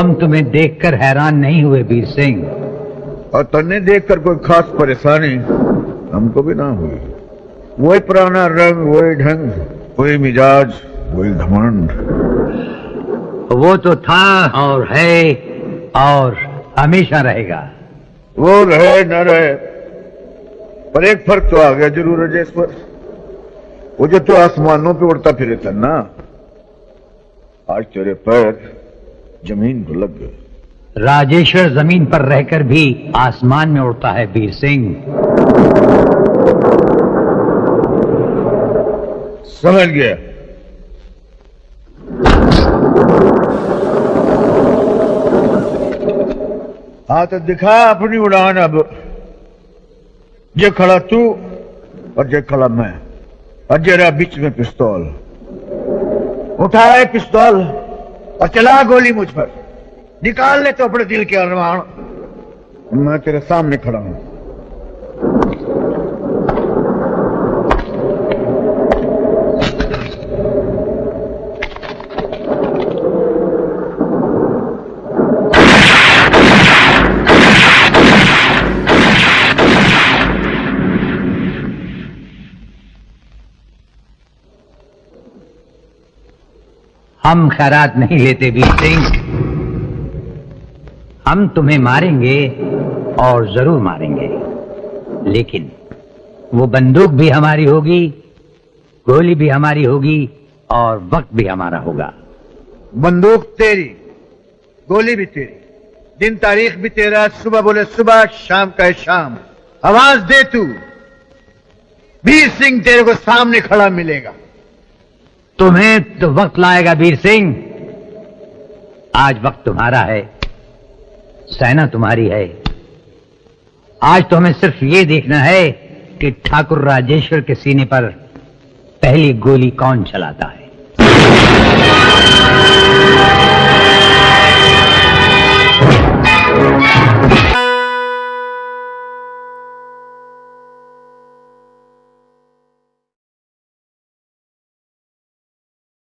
हम तुम्हें देखकर हैरान नहीं हुए वीर सिंह। और तन्ने देखकर कोई खास परेशानी हमको भी ना हुई। वही पुराना रंग, वही ढंग, वही मिजाज, वही घमंड। वो तो था और है और हमेशा रहेगा। वो रहे न रहे, पर एक फर्क तो आ गया जरूर राजेश्वर। वो जो तो आसमानों पे उड़ता फिरे था ना, आज तेरे पैर जमीन को लग गए। राजेश्वर जमीन पर रहकर भी आसमान में उड़ता है वीर सिंह। समझ गया। हाँ तो दिखा अपनी उड़ान अब। जे खड़ा तू और जे खड़ा मैं, और जरा बीच में पिस्तौल। उठाए पिस्तौल और चला गोली मुझ पर। निकाल ले तो अपने दिल के अरमान। मैं तेरे सामने खड़ा हूं। हम खैरात नहीं लेते वीर सिंह। हम तुम्हें मारेंगे और जरूर मारेंगे, लेकिन वो बंदूक भी हमारी होगी, गोली भी हमारी होगी और वक्त भी हमारा होगा। बंदूक तेरी, गोली भी तेरी, दिन तारीख भी तेरा। सुबह बोले सुबह, शाम कहे शाम। आवाज दे तू, वीर सिंह तेरे को सामने खड़ा मिलेगा। तुम्हें तो वक्त लाएगा वीर सिंह। आज वक्त तुम्हारा है, सेना तुम्हारी है। आज तो हमें सिर्फ ये देखना है कि ठाकुर राजेश्वर के सीने पर पहली गोली कौन चलाता है।